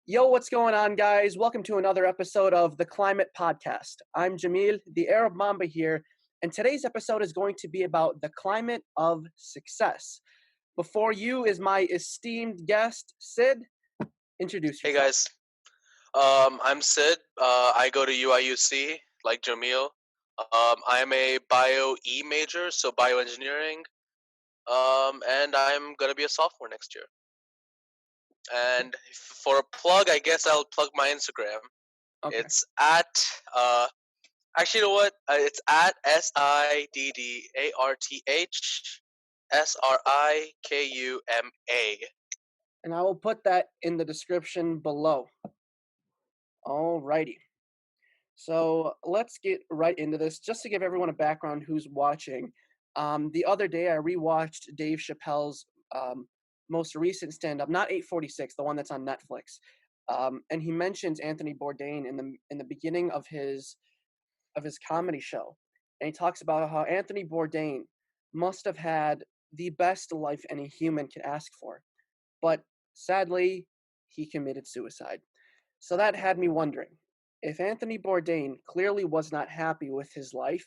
Yo, what's going on, guys? Welcome to another episode of the Climate Podcast. I'm Jamil, the Arab Mamba here, and today's episode is going to be about the climate of success. Before you is my esteemed guest, Sid. Introduce Hey yourself. guys, I'm Sid. I go to UIUC, like Jamil. I am a Bio E major, so bioengineering. And I'm gonna be a sophomore next year. And for a plug, I guess I'll plug my Instagram. Okay. It's at actually, you know what? It's at SIDDARTHSRIKUMA. And I will put that in the description below. Alrighty. So let's get right into this. Just to give everyone a background who's watching, the other day I rewatched Dave Chappelle's most recent stand-up, not 846, the one that's on Netflix, and he mentions Anthony Bourdain in the beginning of his comedy show, and he talks about how Anthony Bourdain must have had the best life any human could ask for, but sadly, he committed suicide. So that had me wondering, if Anthony Bourdain clearly was not happy with his life,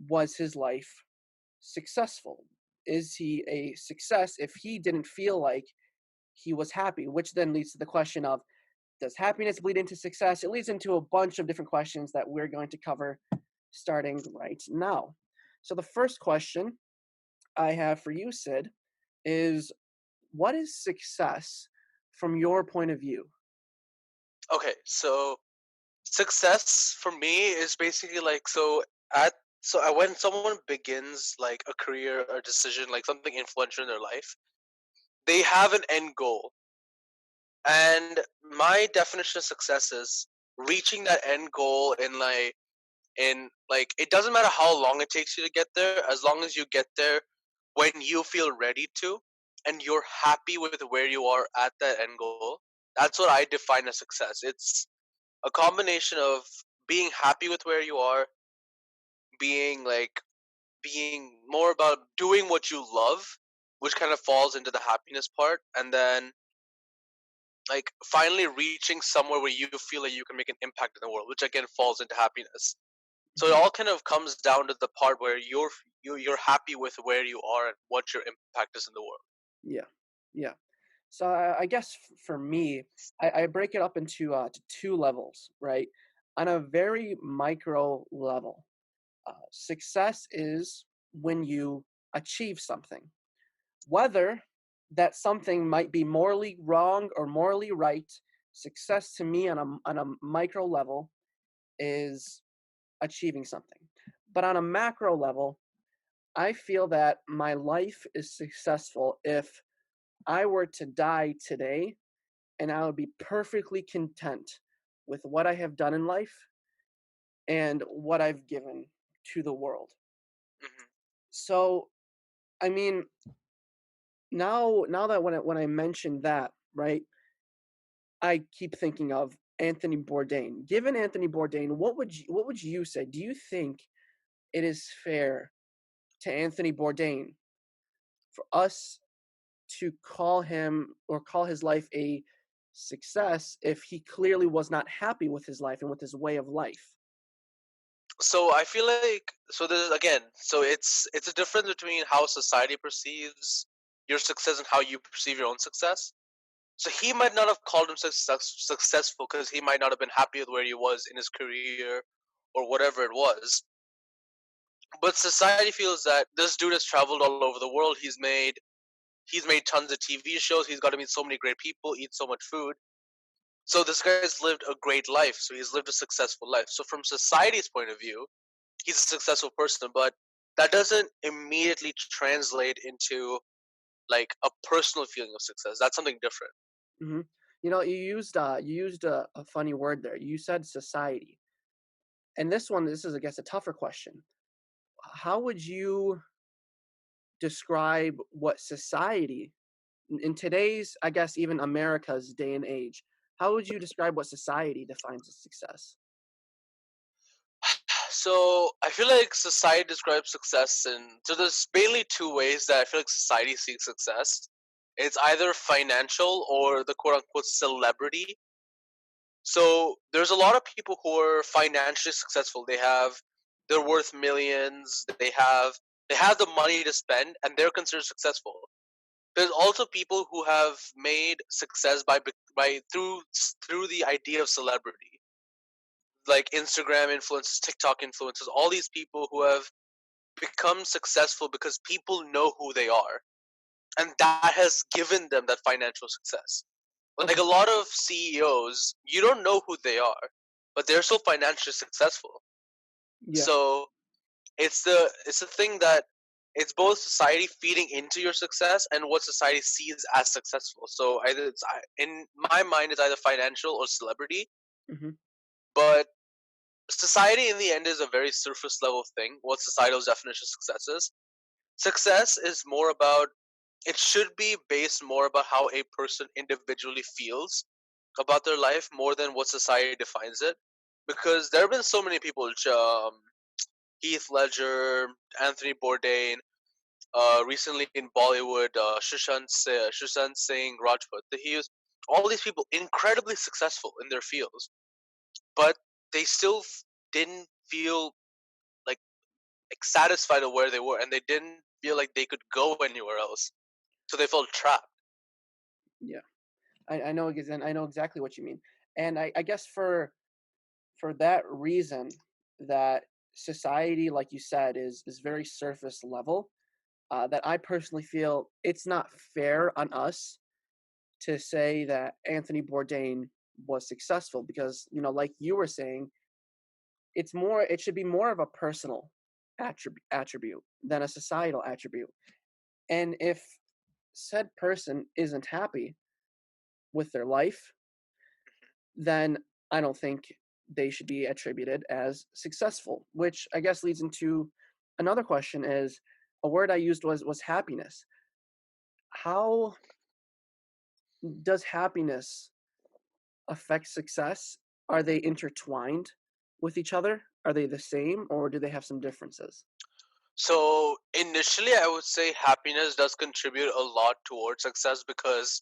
was his life successful? Is he a success if he didn't feel like he was happy? Which then leads to the question of, does happiness bleed into success? It leads into a bunch of different questions that we're going to cover starting right now. So the first question I have for you, Sid, is what is success from your point of view? Okay, so success for me is basically like at when someone begins like a career or decision, like something influential in their life, they have an end goal. And my definition of success is reaching that end goal in it doesn't matter how long it takes you to get there, as long as you get there when you feel ready to and you're happy with where you are at that end goal. That's what I define as success. It's a combination of being happy with where you are, being like being more about doing what you love, which kind of falls into the happiness part, and then like finally reaching somewhere where you feel like you can make an impact in the world, which again falls into happiness. So it Mhm. all kind of comes down to the part where you're happy with where you are and what your impact is in the world. Yeah, yeah. So I guess for me, I break it up into to two levels, right? On a very micro level, success is when you achieve something, whether that something might be morally wrong or morally right. Success to me on a micro level is achieving something, but on a macro level, I feel that my life is successful if I were to die today and I would be perfectly content with what I have done in life and what I've given to the world. Hmm. So, I mean, now that when I mentioned that, right, I keep thinking of Anthony Bourdain. Given Anthony Bourdain, what would you say? Do you think it is fair to Anthony Bourdain for us to call him or call his life a success if he clearly was not happy with his life and with his way of life? So I feel like there's again it's a difference between how society perceives your success and how you perceive your own success. So he might not have called himself successful because he might not have been happy with where he was in his career or whatever it was. But society feels that this dude has traveled all over the world. He's made tons of TV shows. He's got to meet so many great people, eat so much food. So this guy's lived a great life. So he's lived a successful life. So from society's point of view, he's a successful person, but that doesn't immediately translate into like a personal feeling of success. That's something different. Hmm. You used a funny word there. You said society, and this is, I guess, a tougher question. How would you describe what society in today's, I guess, even America's day and age? How would you describe what society defines as success? So I feel like society describes success, and so there's mainly two ways that I feel like society sees success. It's either financial or the quote unquote celebrity. So there's a lot of people who are financially successful. They're worth millions. They have the money to spend, and they're considered successful. There's also people who have made success by through the idea of celebrity, like Instagram influencers, TikTok influencers, all these people who have become successful because people know who they are, and that has given them that financial success. Like Okay. a lot of CEOs, you don't know who they are, but they're so financially successful. Yeah. So it's the thing that it's both society feeding into your success and what society sees as successful. So in my mind, it's either financial or celebrity. Hmm. But society, in the end, is a very surface level thing. What societal's definition of success is. Success is more about. It should be based more about how a person individually feels about their life more than what society defines it. Because there have been so many people, Heath Ledger, Anthony Bourdain, recently in Bollywood, Sushant Singh Rajput. He was all these people incredibly successful in their fields, but they still didn't feel like satisfied with where they were, and they didn't feel like they could go anywhere else, so they felt trapped. Yeah. I know exactly what you mean. And I guess for that reason, that society, like you said, is very surface level. That I personally feel it's not fair on us to say that Anthony Bourdain was successful because, like you were saying, it should be more of a personal attribute than a societal attribute. And if said person isn't happy with their life, then I don't think they should be attributed as successful, which I guess leads into another question. Is a word I used was happiness. How does happiness affect success? Are they intertwined with each other? Are they the same, or do they have some differences? So initially, I would say happiness does contribute a lot towards success because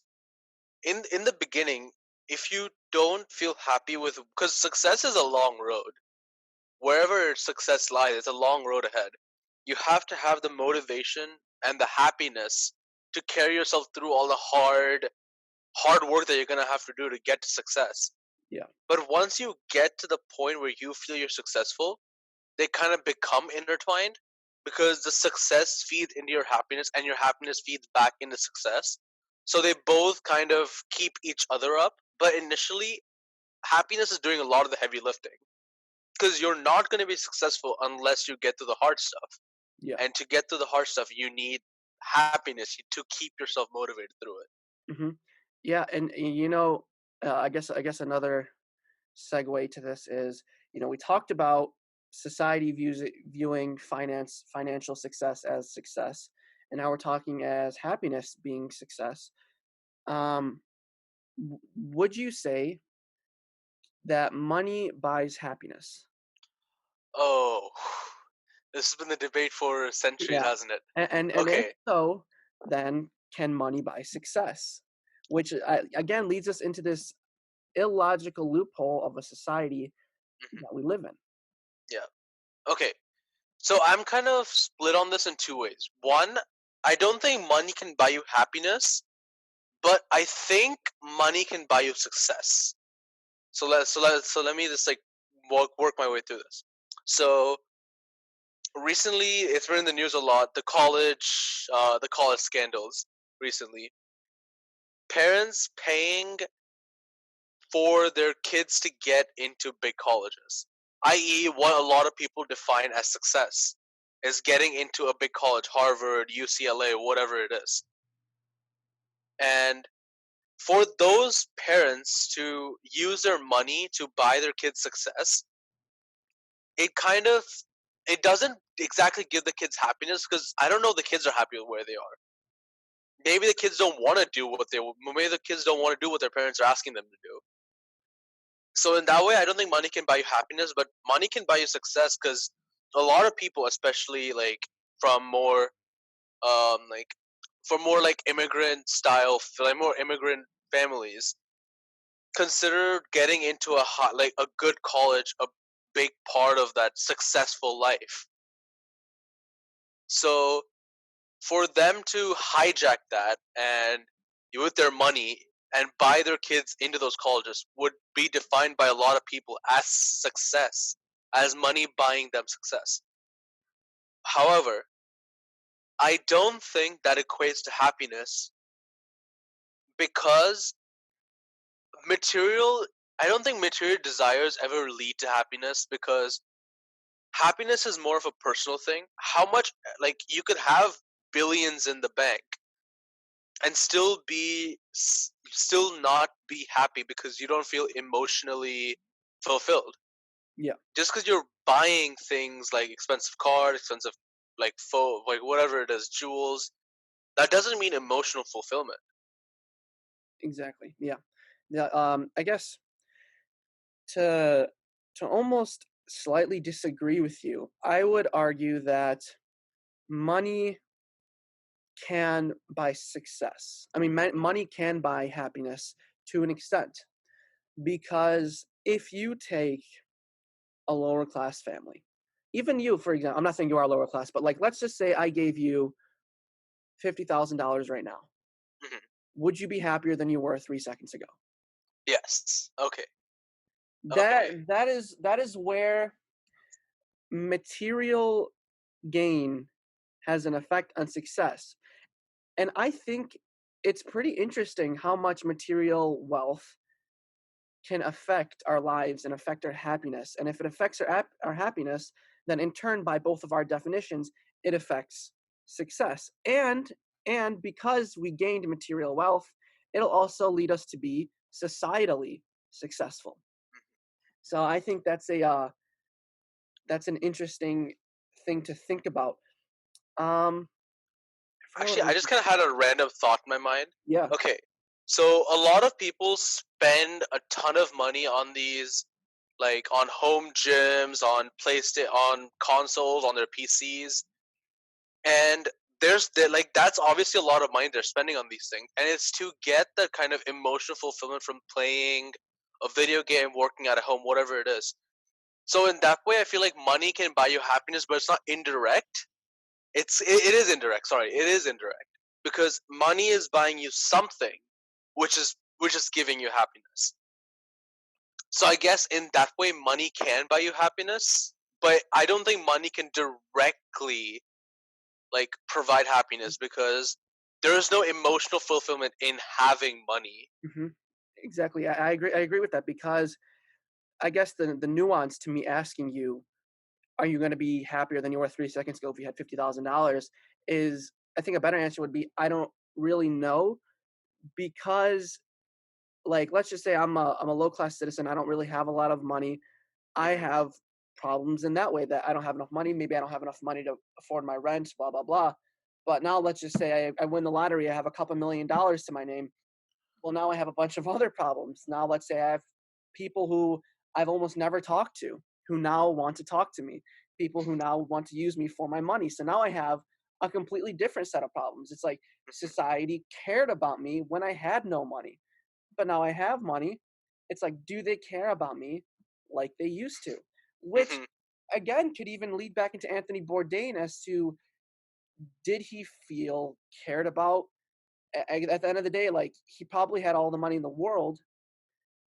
in the beginning, if you don't feel happy with, because success is a long road. Wherever success lies, it's a long road ahead. You have to have the motivation and the happiness to carry yourself through all the hard work that you're gonna have to do to get to success. Yeah. But once you get to the point where you feel you're successful, they kind of become intertwined because the success feeds into your happiness and your happiness feeds back into success. So they both kind of keep each other up. But initially, happiness is doing a lot of the heavy lifting because you're not going to be successful unless you get to the hard stuff. Yeah. And to get to the hard stuff, you need happiness to keep yourself motivated through it. Hmm. Yeah, and I guess another segue to this is, we talked about society viewing financial success as success, and now we're talking as happiness being success. Um, would you say that money buys happiness? Oh, this has been the debate for centuries, Yeah, hasn't it? and if Okay. so, then can money buy success? Which again leads us into this illogical loophole of a society Mhm. that we live in. Yeah. Okay. So I'm kind of split on this in two ways. One, I don't think money can buy you happiness, but I think money can buy you success. So let me just like work my way through this. So recently, it's been in the news a lot. The college scandals recently. Parents paying for their kids to get into big colleges, i.e., what a lot of people define as success, is getting into a big college, Harvard, UCLA, whatever it is. And for those parents to use their money to buy their kids success, it kind of it doesn't exactly give the kids happiness because I don't know if the kids are happy with where they are. Maybe the kids don't want to do maybe the kids don't want to do what their parents are asking them to do. So in that way, I don't think money can buy you happiness, but money can buy you success because a lot of people, especially like from more like for more like immigrant style, like more immigrant families, consider getting into like a good college a big part of that successful life. So for them to hijack that and with their money and buy their kids into those colleges would be defined by a lot of people as success, as money buying them success. However, I don't think that equates to happiness because material I don't think material desires ever lead to happiness because happiness is more of a personal thing. How much, like, you could have billions in the bank and still not be happy because you don't feel emotionally fulfilled. Yeah, Just because you're buying things like expensive cars, expensive like like whatever it is, jewels, that doesn't mean emotional fulfillment. exactly. Yeah. Yeah, I guess to almost slightly disagree with you, I would argue that money can buy success. I mean, money can buy happiness to an extent because if you take a lower class family, even you, for example, I'm not saying you are lower class, but like, let's just say I gave you $50,000 right now. Mhm. Would you be happier than you were 3 seconds ago? Yes. Okay. That Okay. that is where material gain has an effect on success. And I think it's pretty interesting how much material wealth can affect our lives and affect our happiness. And if it affects our happiness, then in turn, by both of our definitions, it affects success. And because we gained material wealth, it'll also lead us to be societally successful. So I think that's an interesting thing to think about. I forgot what Actually, I I was. just kind of had a random thought in my mind. Yeah. Okay, so a lot of people spend a ton of money on these, like on home gyms, on PlayStation, on consoles, on their PCs, and like that's obviously a lot of money they're spending on these things, and it's to get the kind of emotional fulfillment from playing a video game, working at home, whatever it is. So in that way, I feel like money can buy you happiness, but it's not indirect. It is indirect. Sorry, it is indirect because money is buying you something, which is giving you happiness. So I guess in that way, money can buy you happiness, but I don't think money can directly like provide happiness because there is no emotional fulfillment in having money. Hmm. Exactly. I agree. I agree with that because I guess the nuance to me asking you, are you going to be happier than you were 3 seconds ago if you had $50,000? Is I think a better answer would be I don't really know because like let's just say I'm a low class citizen. I don't really have a lot of money. I Hmm. have problems in that way that I don't have enough money. Maybe I don't have enough money to afford my rent. Blah blah blah. But now let's just say I win the lottery. I have a couple $1 million to my name. Well, now I have a bunch of other problems. Now let's say I have people who I've almost never talked to who now want to talk to me, people who now want to use me for my money. So now I have a completely different set of problems. It's like society cared about me when I had no money, but now I have money. It's like, do they care about me like they used to? Which Hmm. again could even lead back into Anthony Bourdain as to did he feel cared about at the end of the day, like he probably had all the money in the world,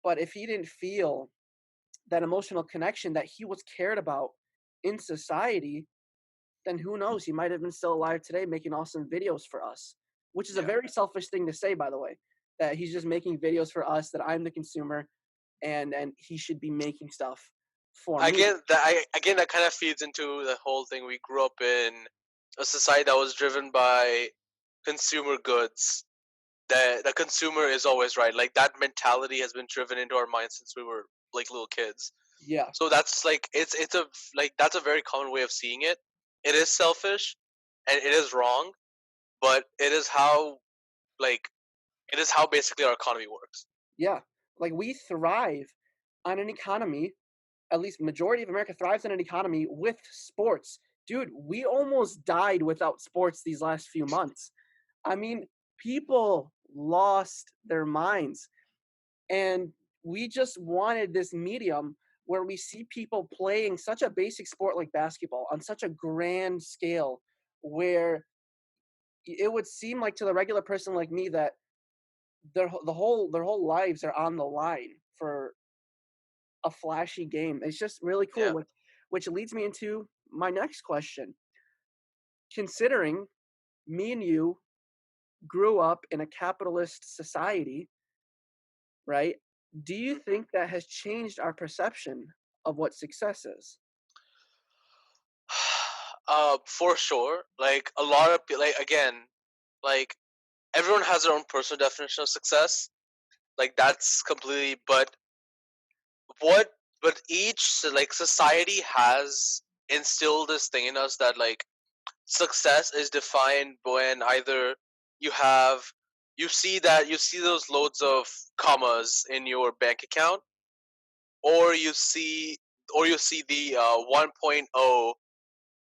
but if he didn't feel that emotional connection that he was cared about in society, then who knows? He might have been still alive today making awesome videos for us, which is a Yeah. very selfish thing to say, by the way, that he's just making videos for us, that I'm the consumer, and he should be making stuff for me. Again, that kind of feeds into the whole thing. We grew up in a society that was driven by consumer goods. The consumer is always right. Like that mentality has been driven into our minds since we were like little kids. Yeah, So that's like it's a like that's a very common way of seeing it. It is selfish and it is wrong, but like it is how basically our economy works. yeah. Like we thrive on an economy, at least majority of America thrives on an economy with sports. Dude, we almost died without sports these last few months. I mean, people lost their minds, and we just wanted this medium where we see people playing such a basic sport like basketball on such a grand scale, where it would seem like to the regular person like me that their whole lives are on the line for a flashy game. It's just really cool, Yeah. which leads me into my next question. Considering me and you grew up in a capitalist society, right? Do you hmm think that has changed our perception of what success is? for sure. Like a lot of like again, like everyone has their own personal definition of success. Like that's completely. What but each like society has instilled this thing in us that like success is defined when either you have you see those loads of commas in your bank account, or you see the 1.0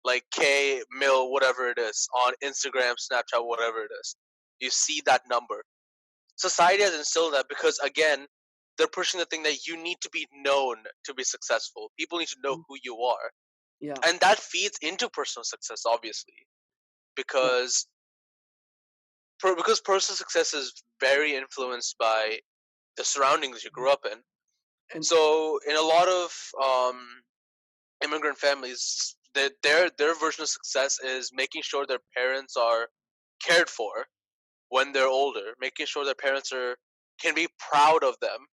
like k mil whatever it is on Instagram, Snapchat, whatever it is. You see that number. Society has instilled that because again, they're pushing the thing that you need to be known to be successful. People need to know Mm, who you are, yeah, and that feeds into personal success, obviously, yeah, because because personal success is very influenced by the surroundings you mhm, grew up in. and So, in a lot of immigrant families, their version of success is making sure their parents are cared for when they're older, making sure their parents are can be proud of them.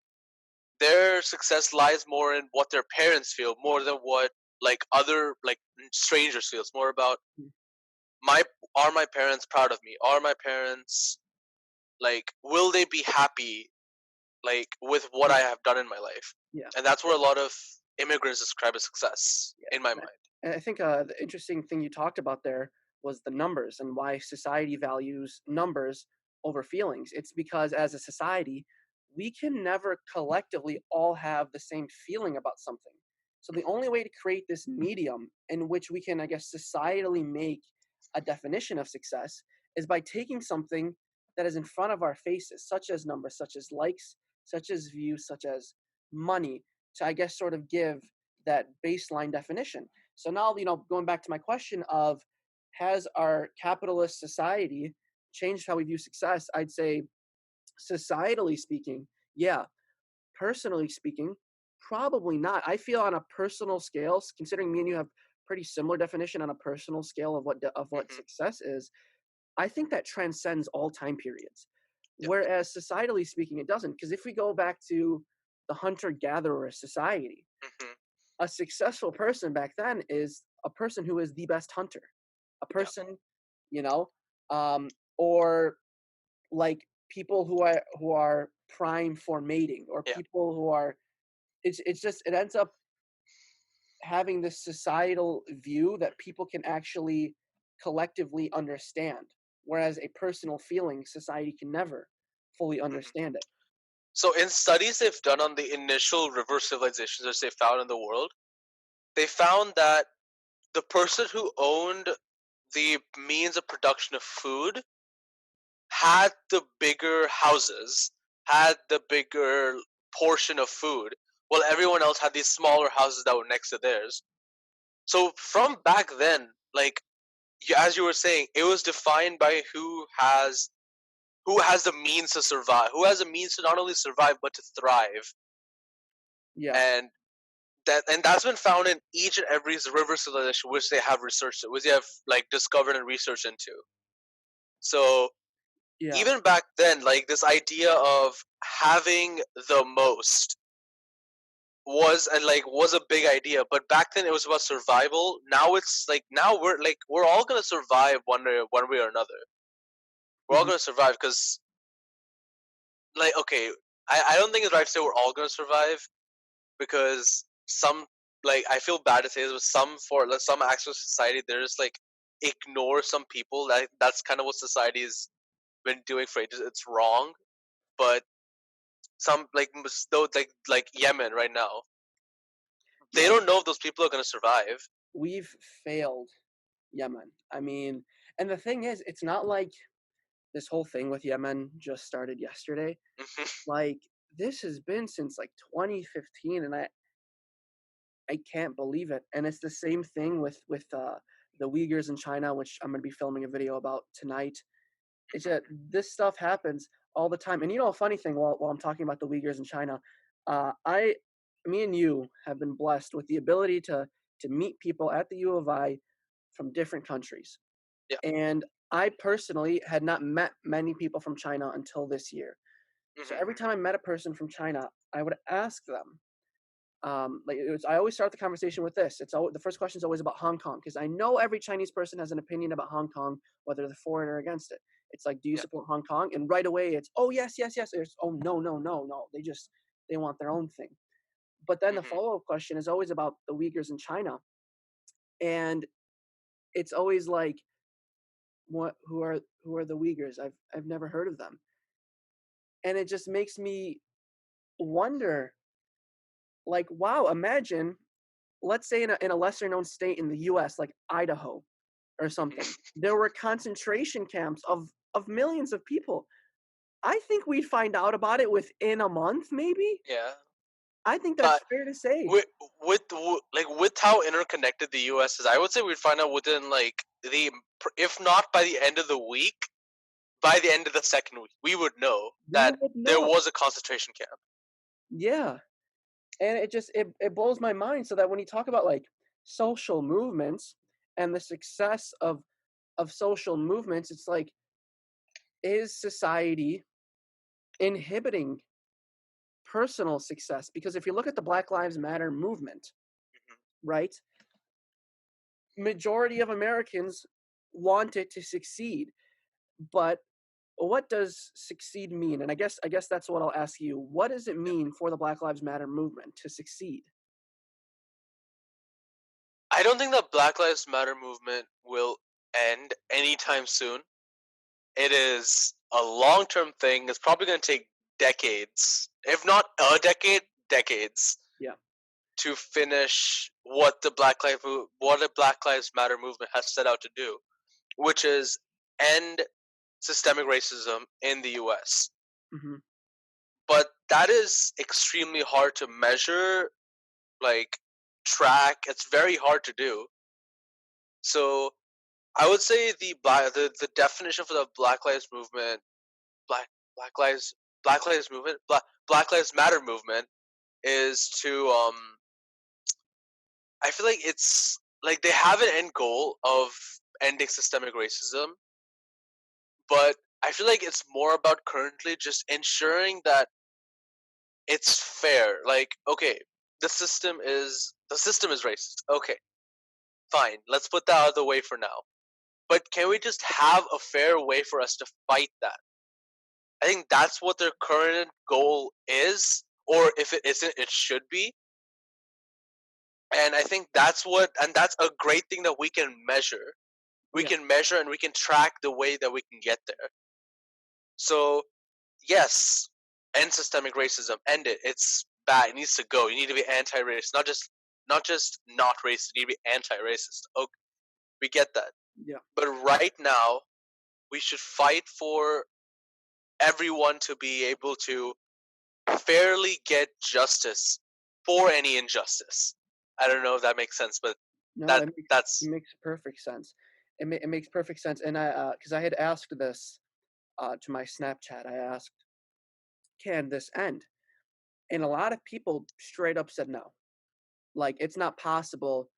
Their success lies more in what their parents feel more than what like other like strangers feel. It's more about mm, my are my parents proud of me? Are my parents like will they be happy like with what yeah, I have done in my life? yeah, And that's where a lot of immigrants describe as success yeah. in my And mind. I think the interesting thing you talked about there was the numbers and why society values numbers over feelings. It's because as a society, we can never collectively all have the same feeling about something. So the only way to create this medium in which we can, I guess, societally make a definition of success is by taking something that is in front of our faces, such as numbers, such as likes, such as views, such as money, to, I guess, sort of give that baseline definition. So now, going back to my question of has our capitalist society changed how we view success? I'd say societally speaking, yeah. Personally speaking, probably not. I feel on a personal scale, considering me and you have pretty similar definition on a personal scale of what hmm success is, I think that transcends all time periods. Yep. Whereas societally speaking, it doesn't. Because if we go back to the hunter gatherer society, hmm a successful person back then is a person who is the best hunter, a Yeah. person, you know, or like people who are prime for mating, or Yeah. people who are. It's just it ends up having this societal view that people can actually collectively understand, whereas a personal feeling society can never fully hmm understand it. So in studies they've done on the initial river civilizations that they found in the world, they found that the person who owned the means of production of food had the bigger houses, had the bigger portion of food, while everyone else had these smaller houses that were next to theirs. So from back then, like as you were saying, it was defined by who has the means to survive, who has the means to not only survive but to thrive, Yeah, and that's been found in each and every river civilization which they have researched, which they have like discovered and researched into. So yeah, even back then, like this idea of having the most was a big idea, but back then it was about survival. Now it's like now we're all gonna survive one way or another. We're all mhm, gonna survive because like okay, I don't think it's right to say we're all gonna survive because some like I feel bad to say this, but some for like, some aspects of society they're just like ignore some people. That's kind of what society has been doing for ages. It's wrong, but some though like Yemen right now, they yeah. don't know if those people are gonna survive. We've failed Yemen. I mean, and the thing is, it's not like this whole thing with Yemen just started yesterday. Hmm. Like, this has been since like 2015, and I can't believe it. And it's the same thing with the Uyghurs in China, which I'm going to be filming a video about tonight. It's Hmm. just this stuff happens all the time. And you know, a funny thing, while I'm talking about the Uyghurs in China, I, me and you have been blessed with the ability to meet people at the U of I from different countries. Yeah. And I personally had not met many people from China until this year. So Hmm. every time I met a person from China, I would ask them, like I always start the conversation with this. It's always, the first question is always about Hong Kong because I know every Chinese person has an opinion about Hong Kong, whether they're for it or against it. It's like, do you Yeah. support Hong Kong? And right away, it's oh yes, yes, yes. It's oh no, no, no, no. They want their own thing. But then the Hmm. follow up question is always about the Uyghurs in China, and it's always like, what? Who are the Uyghurs? I've never heard of them, and it just makes me wonder. Like, wow, imagine, let's say in a lesser known state in the US, like Idaho or something, there were concentration camps of millions of people. I think we'd find out about it within a month, maybe. Yeah. I think that's But fair to say. with with how interconnected the U.S. is, I would say we'd find out within like if not by the end of the week, by the end of the second week, we would know We that would there know. was a concentration camp. Yeah. And it blows my mind, so that when you talk about like social movements and the success of social movements, it's like, is society inhibiting personal success? Because if you look at the Black Lives Matter movement, Hmm. right? Majority of Americans want it to succeed, but what does succeed mean? And I guess that's what I'll ask you. What does it Yeah. mean for the Black Lives Matter movement to succeed? I don't think the Black Lives Matter movement will end anytime soon. It is a long term thing. It's probably going to take decades, if not a decade, decades Yeah. to finish what the Black Lives Matter movement has set out to do, which is end systemic racism in the U.S. Hmm. But that is extremely hard to measure, like track. It's very hard to do. So I would say the definition for the Black Lives movement, Black Black Lives Black Lives Matter movement is to I feel like it's like they have an end goal of ending systemic racism, but I feel like it's more about currently just ensuring that it's fair. Like, okay, the system is racist. Okay, fine. Let's put that out of the way for now. But can we just have a fair way for us to fight that? I think that's what their current goal is, or if it isn't, it should be. And I think that's a great thing that we can measure. We Yeah. can measure and we can track the way that we can get there. So yes, end systemic racism. End it. It's bad. It needs to go. You need to be anti-racist, not just not racist. You need to be anti-racist. Okay, we get that. Yeah. But right now, we should fight for everyone to be able to fairly get justice for any injustice. I don't know if that makes sense, but No, that it that's makes perfect sense. It makes perfect sense. And because I had asked this to my Snapchat, I asked, can this end? And a lot of people straight up said no. Like, it's not possible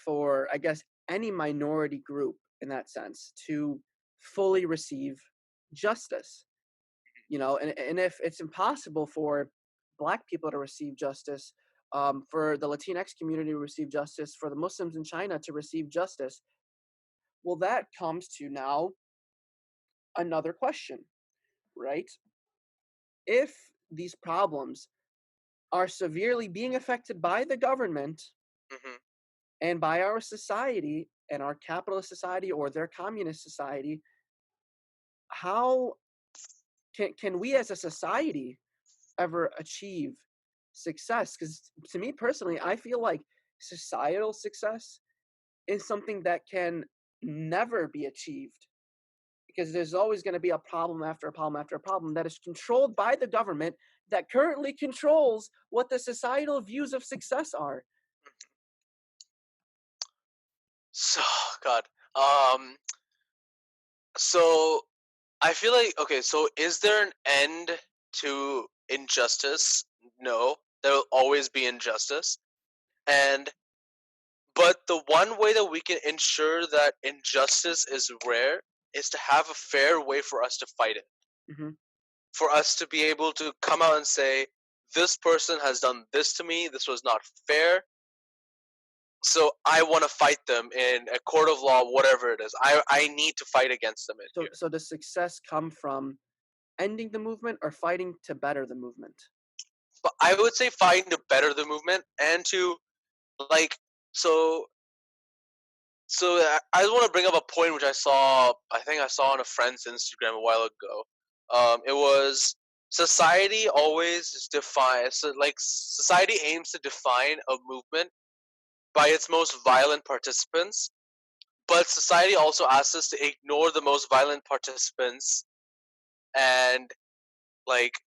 for, I guess, any minority group in that sense to fully receive justice. And if it's impossible for Black people to receive justice, for the Latinx community to receive justice, for the Muslims in China to receive justice, well, that comes to now another question, right? If these problems are severely being affected by the government mhm. and by our society and our capitalist society or their communist society, how can we as a society ever achieve success? Because to me personally, I feel like societal success is something that can never be achieved because there's always going to be a problem after a problem after a problem that is controlled by the government that currently controls what the societal views of success are. So God. Um. So I feel like, okay. So is there an end to injustice? No. There will always be injustice, and but the one way that we can ensure that injustice is rare is to have a fair way for us to fight it. Hmm. For us to be able to come out and say, this person has done this to me, this was not fair, so I want to fight them in a court of law, whatever it is. I need to fight against them in So, here. so does success come from ending the movement or fighting to better the movement? But I would say fighting to better the movement and to, like, so I just want to bring up a point which I think I saw on a friend's Instagram a while ago. It was society always defines, so like society aims to define a movement by its most violent participants, but society also asks us to ignore the most violent participants and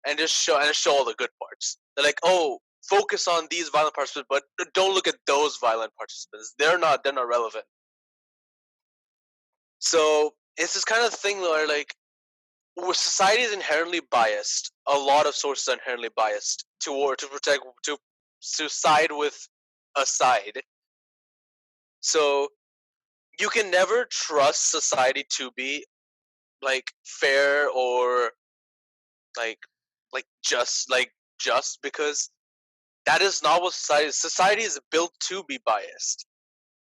and just show all the good parts. They're like, oh, focus on these violent participants, but don't look at those violent participants. They're not relevant. So it's this kind of thing where, like, society is inherently biased. A lot of sources are inherently biased to protect to side with a side. So you can never trust society to be like fair or like just because that is not what society is. Society is built to be biased.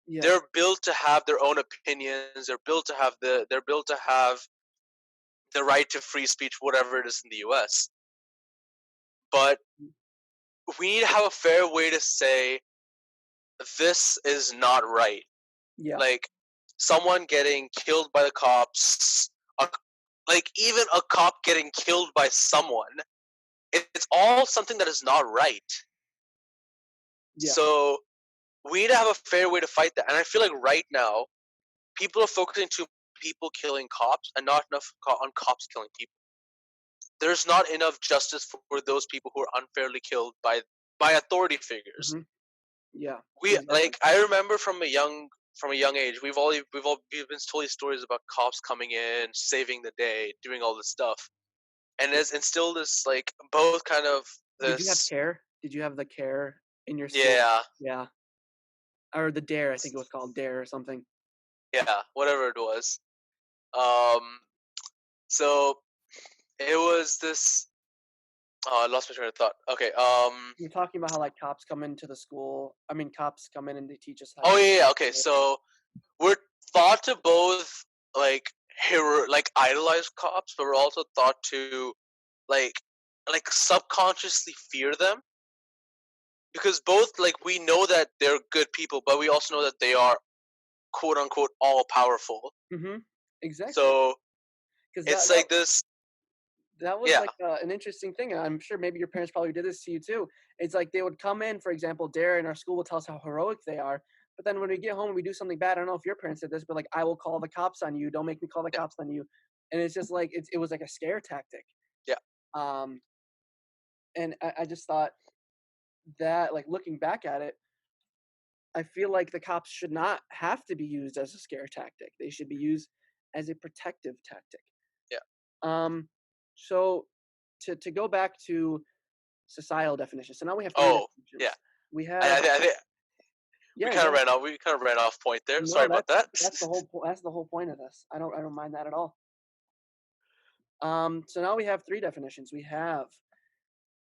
Yeah. They're built to have their own opinions. They're built to have the right to free speech, whatever it is in the U.S. But we need to have a fair way to say this is not right. Yeah. Like someone getting killed by the cops, a, like even a cop getting killed by someone. It's all something that is not right. Yeah. So we need to have a fair way to fight that. And I feel like right now people are focusing to people killing cops and not enough on cops killing people. There's not enough justice for those people who are unfairly killed by authority figures. Hmm. Yeah. We Exactly. like I remember from a young age we've been told these stories about cops coming in, saving the day, doing all this stuff, and it's instilled this like both kind of Did you have this care? Did you have the care in your school? yeah Yeah. Or the dare, I think it was called dare or something. yeah whatever it was. Um, so it was this. Oh, I lost my train of thought. Okay. You're talking about how like cops come into the school. I mean, cops come in and they teach us how to Oh be. yeah. Okay. So we're thought to both like hero like idolize cops, but we're also thought to like subconsciously fear them because both like we know that they're good people, but we also know that they are quote unquote all powerful. Hmm. Exactly. So Because it's like this. that was Yeah. like an interesting thing. And I'm sure maybe your parents probably did this to you too. It's like they would come in, for example, Dare in our school will tell us how heroic they are. But then when we get home and we do something bad, I don't know if your parents did this, but like I will call the cops on you. Don't make me call the Yeah. cops on you. And it's just like it was like a scare tactic. Yeah. Um, and I just thought that like looking back at it, I feel like the cops should not have to be used as a scare tactic. They should be used as a protective tactic. Yeah. Um, so to go back to societal definitions. So now we have three Oh yeah. definitions. We I, have I, I think yeah, go ahead. we kind of ran off point there. Sorry No, about that. that's the whole point of this. I don't mind that at all. So now we have three definitions. We have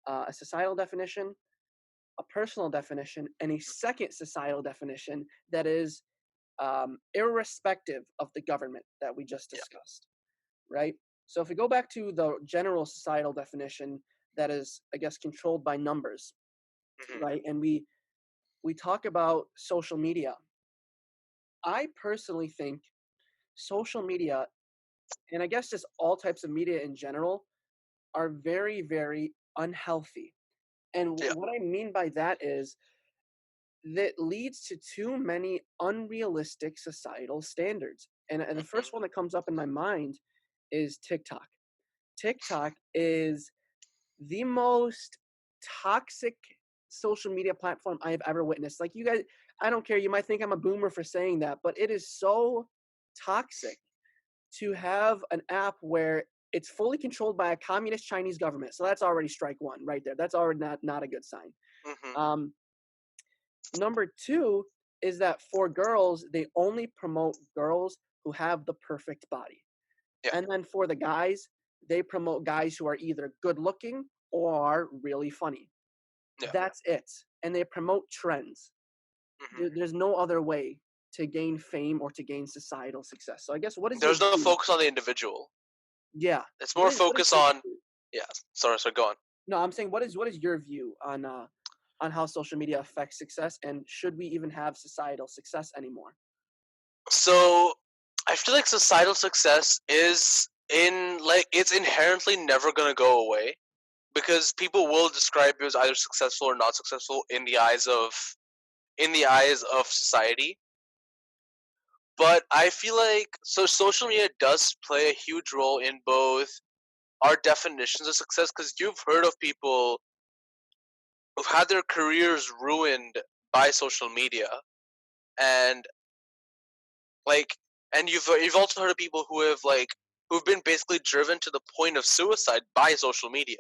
a societal definition, a personal definition, and a second societal definition that is irrespective of the government that we just Yeah. discussed, right? So if we go back to the general societal definition that is, I guess, controlled by numbers, Hmm. right? And we talk about social media. I personally think social media, and I guess just all types of media in general, are very, very unhealthy. And Yeah. what I mean by that is that leads to too many unrealistic societal standards. And the first Mhm. one that comes up in my mind is TikTok. TikTok is the most toxic social media platform I have ever witnessed. Like you guys, I don't care. You might think I'm a boomer for saying that, but it is so toxic to have an app where it's fully controlled by a communist Chinese government. So that's already strike one right there. That's already not a good sign. Mhm. Um, Number two is that for girls, they only promote girls who have the perfect body. Yeah. And then for the guys, they promote guys who are either good looking or really funny. Yeah. That's it. And they promote trends. Mhm. There's no other way to gain fame or to gain societal success. So I guess what is your There's no view? focus on the individual. Yeah. It's more What is focus your on. view? Yeah. Sorry. Go on. No, I'm saying what is your view on how social media affects success and should we even have societal success anymore? So I feel like societal success is in like it's inherently never gonna go away because people will describe you as either successful or not successful in the eyes of society. But I feel like social media does play a huge role in both our definitions of success because you've heard of people who've had their careers ruined by social media and like and you've also heard of people who have who've been basically driven to the point of suicide by social media.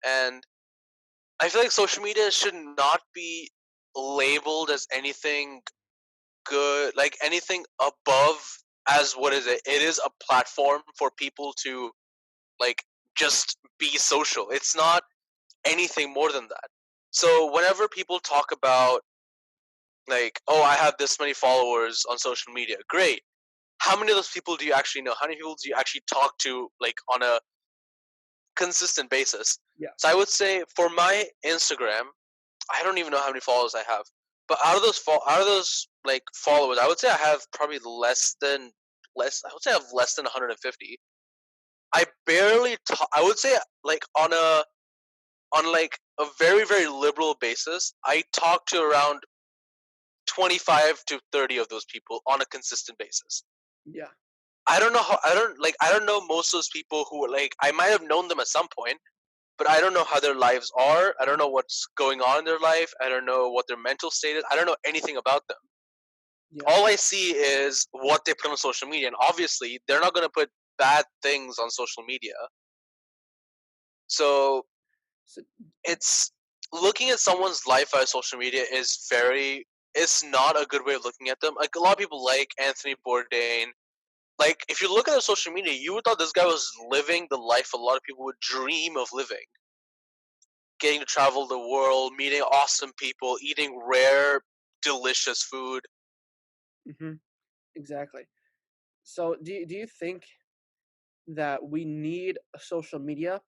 And I feel like social media should not be labeled as anything good, like anything above as what is it? It is a platform for people to like just be social. It's not anything more than that. So whenever people talk about like, oh, I have this many followers on social media, great. How many of those people do you actually know? How many people do you actually talk to like on a consistent basis? Yeah. So I would say for my Instagram, I don't even know how many followers I have. But out of those like followers, I would say I have probably less. I would say I have less than 150. I barely. I would say like on like a very liberal basis, I talk to around 25 to 30 of those people on a consistent basis. Yeah. I don't know how I don't know most of those people who like I might have known them at some point, but I don't know how their lives are. I don't know what's going on in their life. I don't know what their mental state is. I don't know anything about them. Yeah. All I see is what they put on social media, and obviously they're not going to put bad things on social media. So So it's looking at someone's life via social media is very. It's not a good way of looking at them. Like a lot of people like Anthony Bourdain. Like if you look at their social media, you would thought this guy was living the life a lot of people would dream of living. Getting to travel the world, meeting awesome people, eating rare, delicious food. mhm, exactly. So do you think that we need a social media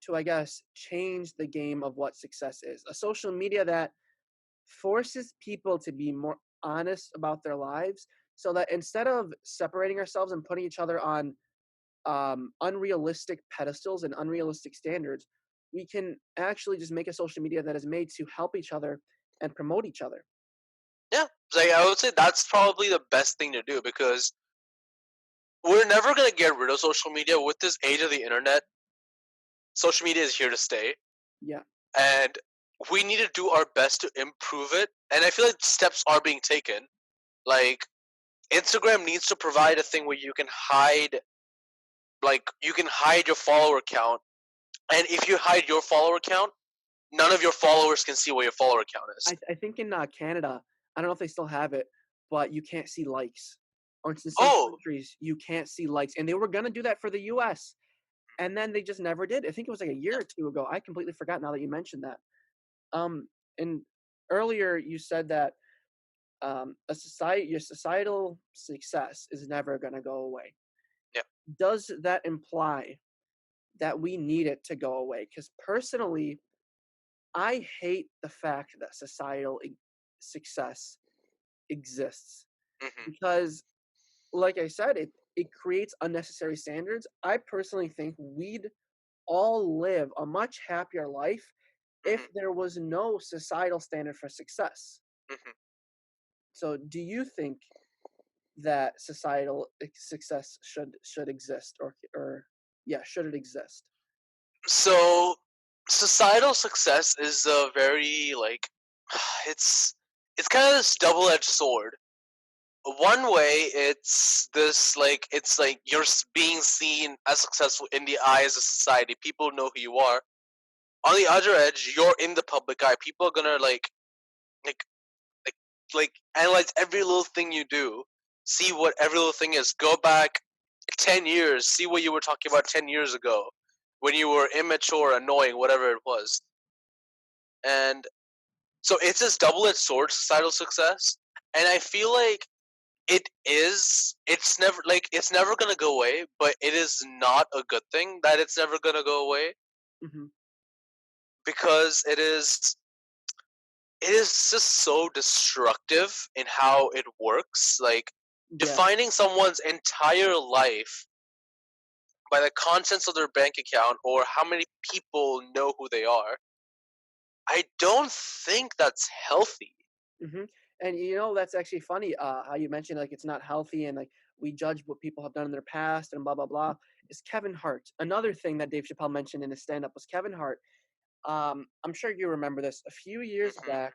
to, I guess, change the game of what success is? A social media that forces people to be more honest about their lives so that instead of separating ourselves and putting each other on unrealistic pedestals and unrealistic standards, we can actually just make a social media that is made to help each other and promote each other. Yeah, like I would say that's probably the best thing to do because we're never gonna get rid of social media with this age of the internet. Social media is here to stay, Yeah. and we need to do our best to improve it. And I feel like steps are being taken. Like Instagram needs to provide a thing where you can hide your follower count, and if you hide your follower count, none of your followers can see what your follower count is. I think in Canada, I don't know if they still have it, but you can't see likes. Or in some Oh, countries, you can't see likes. And they were going to do that for the US. And then they just never did. I think it was like a year yeah. or two ago. I completely forgot now that you mentioned that. And earlier you said that your societal success is never going to go away. Yeah. Does that imply that we need it to go away? Because personally, I hate the fact that societal success exists Hmm. because, like I said, it creates unnecessary standards. I personally think we'd all live a much happier life if Hmm. there was no societal standard for success. Hmm. So, do you think that societal success should exist, or yeah, should it exist? So societal success is a very like it's it's kind of this double-edged sword. One way, it's like you're being seen as successful in the eyes of society. People know who you are. On the other edge, you're in the public eye. People are gonna like like analyze every little thing you do, see what every little thing is. Go back 10 years, see what you were talking about 10 years ago, when you were immature, annoying, whatever it was. And so it's this double-edged sword, societal success. And I feel like it's never gonna go away, but it is not a good thing that it's never gonna go away, Hmm. because it is just so destructive in how it works. Like Yeah. defining someone's entire life by the contents of their bank account or how many people know who they are. I don't think that's healthy. Hmm. And that's actually funny. How you mentioned like it's not healthy, and like we judge what people have done in their past and blah blah blah. Is Kevin Hart. Another thing that Dave Chappelle mentioned in his stand up was Kevin Hart. I'm sure you remember this. A few years Hmm. back,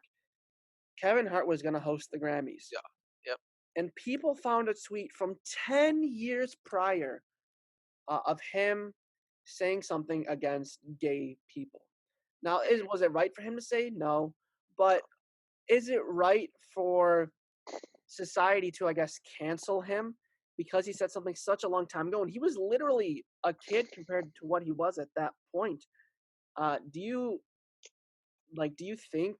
Kevin Hart was going to host the Grammys, Yeah. Yep. and people found a tweet from 10 years prior of him saying something against gay people. Now, Hmm. was it right for him to say? No. But is it right for society to, I guess, cancel him because he said something such a long time ago? And he was literally a kid compared to what he was at that point. Do you do you think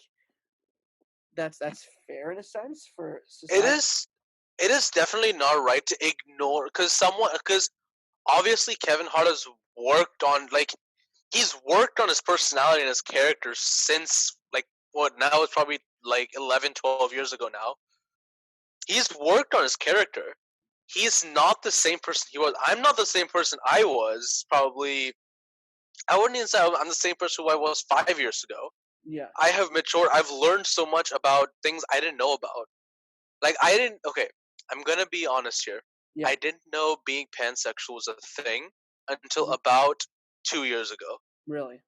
that's fair in a sense for It society? is. It is definitely not right to ignore, because obviously Kevin Hart has worked on like he's worked on his personality and his character since like what now it's probably like 11, 12 years ago now. He's worked on his character. He's not the same person he was. I'm not the same person I was probably. I wouldn't even say I'm the same person who I was 5 years ago. Yeah, I have matured. I've learned so much about things I didn't know about. Like I didn't. Okay, I'm gonna be honest here. yeah. I didn't know being pansexual was a thing until Mhm. about 2 years ago. Really?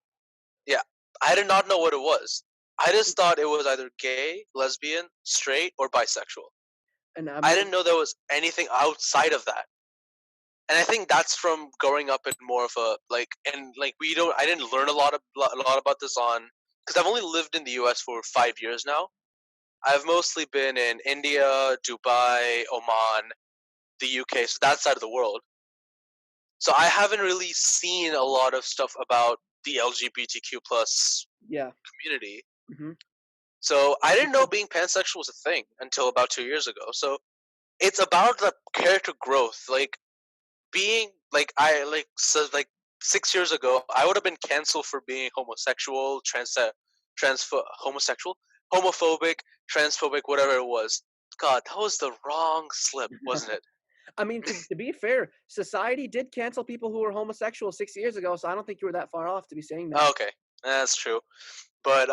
Yeah, I did not know what it was. I just thought it was either gay, lesbian, straight, or bisexual. And I I mean, didn't know there was anything outside of that. And I think that's from growing up in more of a like, and like we don't. I didn't learn a lot about this on because I've only lived in the U.S. for 5 years now. I've mostly been in India, Dubai, Oman, the UK, so that side of the world. So I haven't really seen a lot of stuff about the LGBTQ plus yeah. community. Mhm. So I didn't know Because being pansexual was a thing until about 2 years ago. So it's about the character growth. Like being like I like so like 6 years ago, I would have been canceled for being homosexual, homosexual, homophobic, transphobic, whatever it was. God, that was the wrong slip, wasn't it? I mean, to be fair, society did cancel people who were homosexual 6 years ago, so I don't think you were that far off to be saying that. Okay, that's true. But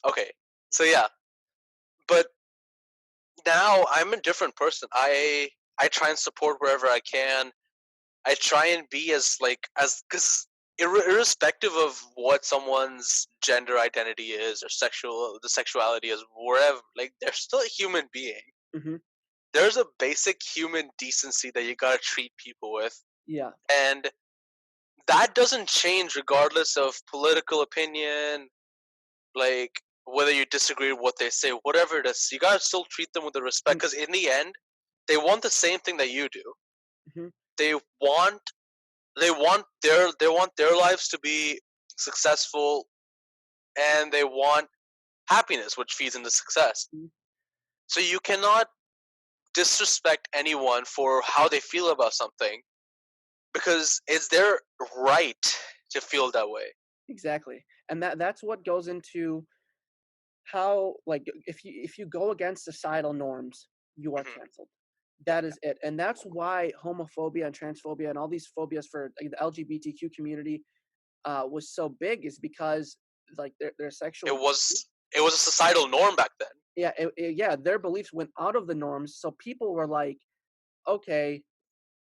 okay. So yeah, but now I'm a different person. I try and support wherever I can. I try and be as like as because irrespective of what someone's gender identity is or the sexuality is, wherever, like they're still a human being. Mhm. There's a basic human decency that you gotta treat people with, Yeah. and that doesn't change regardless of political opinion, like whether you disagree with what they say, whatever it is. You gotta still treat them with the respect, And because in the end, they want the same thing that you do. mhm. They want they want their lives to be successful, and they want happiness, which feeds into success. Mhm. So you cannot disrespect anyone for how they feel about something, because it's their right to feel that way. Exactly. And that's what goes into how like if you go against societal norms, you are Hmm. canceled. That is it. And that's why homophobia and transphobia and all these phobias for like, the LGBTQ community was so big is because like their It sexual was it was a societal norm back then. yeah, yeah, their beliefs went out of the norms. So people were like, okay,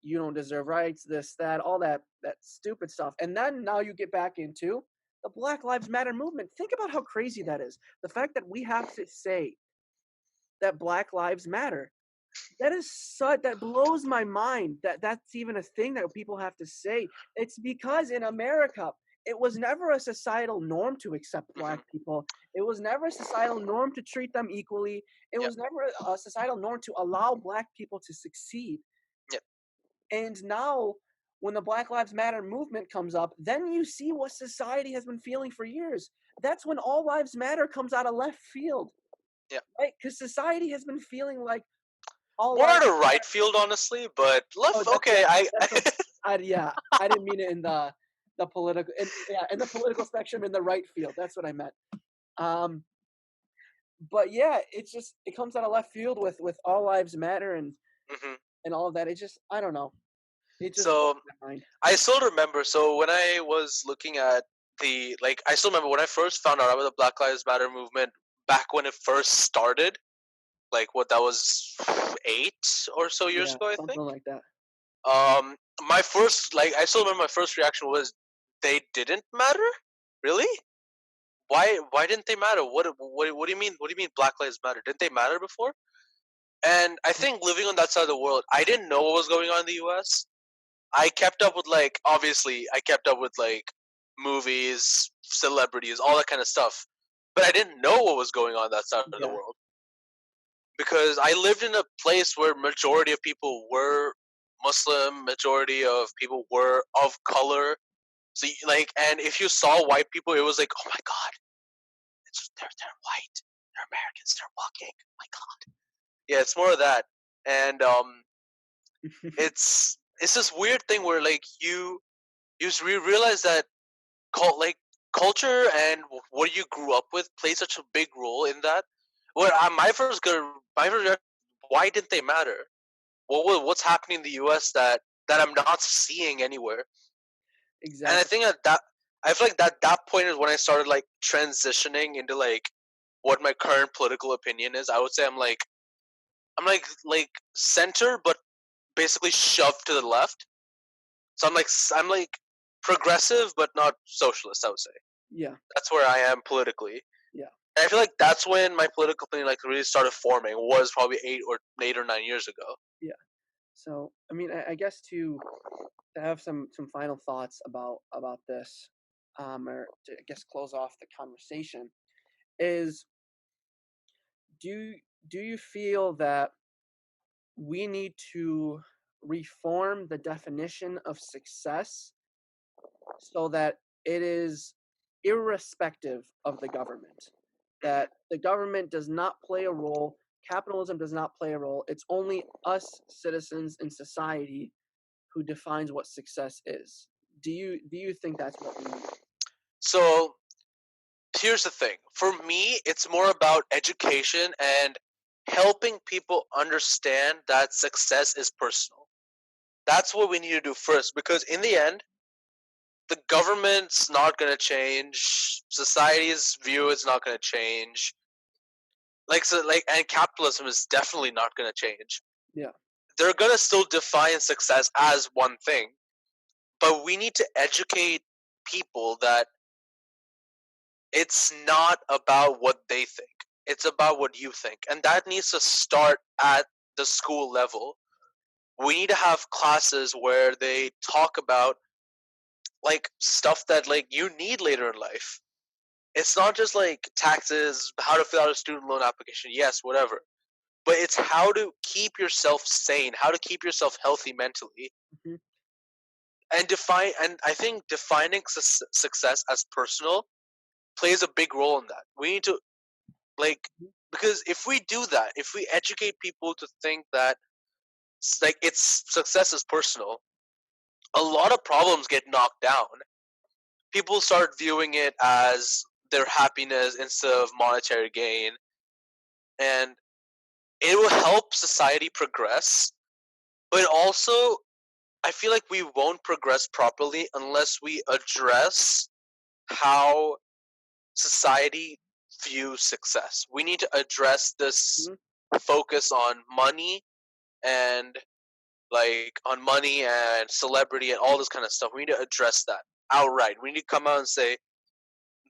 you don't deserve rights, this, that, all that stupid stuff. And then now you get back into the Black Lives Matter movement. Think about how crazy that is. The fact that we have to say that Black Lives Matter. That is such that blows my mind that that's even a thing that people have to say. It's because in America, it was never a societal norm to accept Hmm. black people. It was never a societal norm to treat them equally. It Yeah. was never a societal norm to allow black people to succeed. Yeah. And now when the Black Lives Matter movement comes up, then you see what society has been feeling for years. That's when all lives matter comes out of left field, Yeah. right? Because society has been feeling like all More lives. out of right field, honestly, but Oh, left. that's yeah, Okay, I. that's what yeah, I didn't mean it in the political in the political spectrum in the right field. That's what I meant. Um, but yeah, it's just it comes out of left field with all lives matter Hmm. and all of that. It just I don't know. It just blows So my mind. I still remember. So when I was looking at the like, I still remember when I first found out about the Black Lives Matter movement back when it first started. Like what that was 8 or so years Yeah, ago, I think. something like that. My first like I still remember my first reaction was they didn't matter. Really? Why didn't they matter? What do you mean? What do you mean Black Lives Matter? Didn't they matter before? And I think living on that side of the world, I didn't know what was going on in the U.S. I kept up with like obviously I kept up with like movies, celebrities, all that kind of stuff. But I didn't know what was going on that side of the Yeah, world because I lived in a place where majority of people were Muslim, majority of people were of color. So like, and if you saw white people, it was like, oh my god, they're white, they're Americans, they're walking. Oh my god, yeah, it's more of that, and it's this weird thing where like realize that like culture and what you grew up with plays such a big role in that. What my first reaction, why didn't they matter? What's happening in the U.S. that I'm not seeing anywhere? And I exactly. think that I feel like that point is when I started like transitioning into like what my current political opinion is. I would say I'm like center, but basically shoved to the left. So I'm like progressive, but not socialist. I would say Yeah, that's where I am politically. yeah, And I feel like that's when my political opinion like really started forming. Was probably 8 or 9 years ago. yeah. So I mean, I guess to have some final thoughts about this, or to I guess close off the conversation is do do you feel that we need to reform the definition of success so that it is irrespective of the government? Hmm. That the government does not play a role, capitalism does not play a role. It's only us citizens in society who defines what success is. Do you think that's what we need? So here's the thing. For me, it's more about education and helping people understand that success is personal. That's what we need to do first because in the end, the government's not going to change, society's view is not going to change. And capitalism is definitely not going to change. Yeah. They're going to still define success as one thing, but we need to educate people that it's not about what they think. It's about what you think. And that needs to start at the school level. We need to have classes where they talk about like stuff that like you need later in life. It's not just like taxes, how to fill out a student loan application, yes, whatever. But it's how to keep yourself sane, how to keep yourself healthy mentally, Hmm. and define. And I think defining success as personal plays a big role in that. We need to like because if we do that, if we educate people to think that like it's success is personal, a lot of problems get knocked down. People start viewing it as their happiness instead of monetary gain, and it will help society progress. But also, I feel like we won't progress properly unless we address how society views success. We need to address this Hmm. focus on money and like on money and celebrity and all this kind of stuff. We need to address that outright. We need to come out and say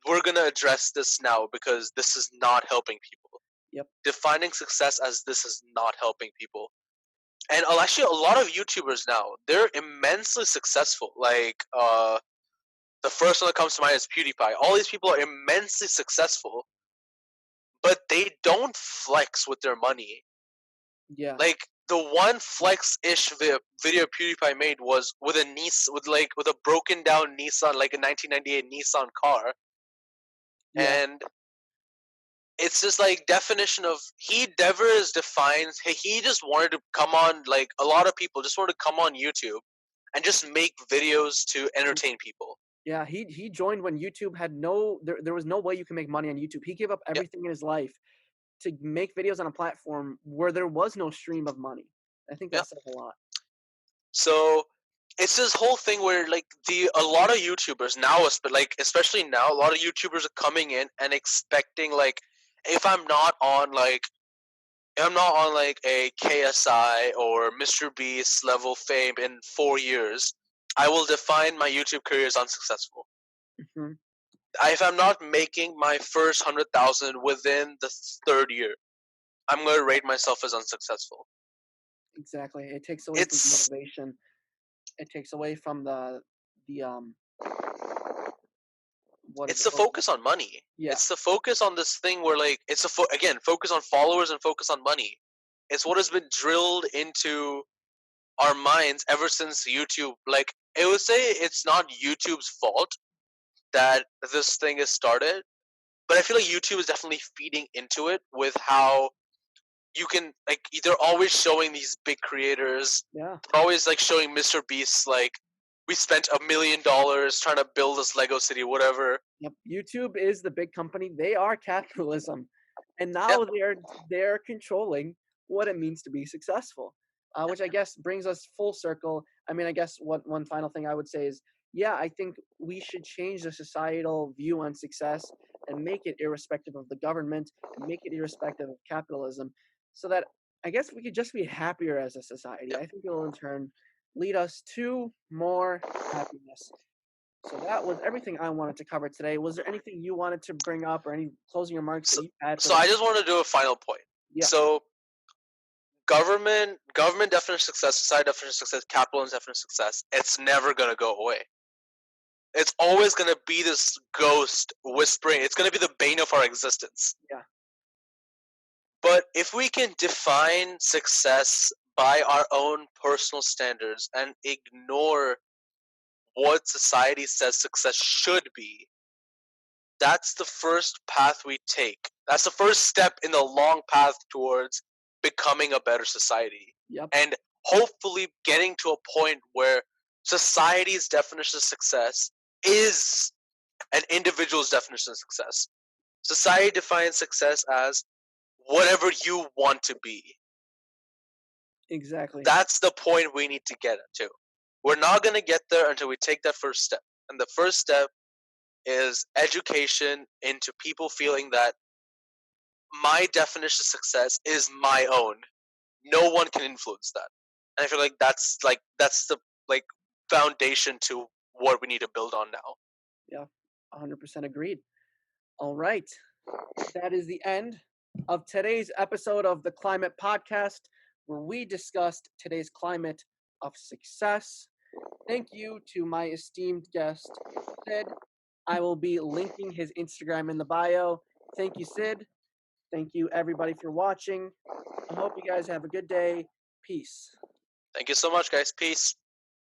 we're gonna address this now because this is not helping people. Yep. Defining success as this is not helping people. And actually, a lot of YouTubers now they're immensely successful. Like the first one that comes to mind is PewDiePie. All these people are immensely successful, but they don't flex with their money. Yeah. Like the one flex-ish video PewDiePie made was with a with a broken down Nissan, like a 1998 Nissan car, Yeah. and it's just like definition of he never is defined. He just wanted to come on, like a lot of people just wanted to come on YouTube and just make videos to entertain people. Yeah, he joined when YouTube had there was no way you can make money on YouTube. He gave up Yeah, everything in his life to make videos on a platform where there was no stream of money. I think yeah. that says a lot. So it's this whole thing where like a lot of YouTubers now, like especially now, a lot of YouTubers are coming in and expecting like if I'm not on like if I'm not on like a KSI or Mr. Beast level fame in 4 years, I will define my YouTube career as unsuccessful. Mhm. If I'm not making my first 100,000 within the third year, I'm gonna rate myself as unsuccessful. Exactly. It takes away from the It's motivation. It takes away from the it's the what is focus on money. yeah. It's the focus on this thing where like it's again focus on followers and focus on money. It's what has been drilled into our minds ever since YouTube. Like I would say, it's not YouTube's fault that this thing has started, but I feel like YouTube is definitely feeding into it with how you can like they're always showing these big creators. Yeah. They're always like showing Mr. Beast like we spent $1 million trying to build this Lego city, whatever. Yep. YouTube is the big company. They are capitalism. And Yeah, now they're controlling what it means to be successful. Which I guess brings us full circle. I mean, I guess one final thing I would say is, yeah, I think we should change the societal view on success and make it irrespective of the government, and make it irrespective of capitalism, so that I guess we could just be happier as a society. yeah. I think it will in turn lead us to more happiness. So that was everything I wanted to cover today. Was there anything you wanted to bring up or any closing remarks that So, you had for so the I just want to do a final point. Yeah, So government definition of success, society definition of success, capitalism definition of success, it's never gonna go away. It's always gonna be this ghost whispering. It's gonna be the bane of our existence. yeah, But if we can define success by our own personal standards and ignore what society says success should be, that's the first path we take. That's the first step in the long path towards becoming a better society. yep, And hopefully getting to a point where society's definition of success is an individual's definition of success. Society defines success as whatever you want to be. exactly, That's the point we need to get to. We're not going to get there until we take that first step. And the first step is education into people feeling that my definition of success is my own. No one can influence that. And I feel like that's the like foundation to what we need to build on now. yeah, 100% agreed. All right, that is the end of today's episode of the Climate Podcast, where we discussed today's climate of success. Thank you to my esteemed guest, Sid. I will be linking his Instagram in the bio. Thank you, Sid. Thank you, everybody, for watching. I hope you guys have a good day. Peace. Thank you so much, guys. Peace.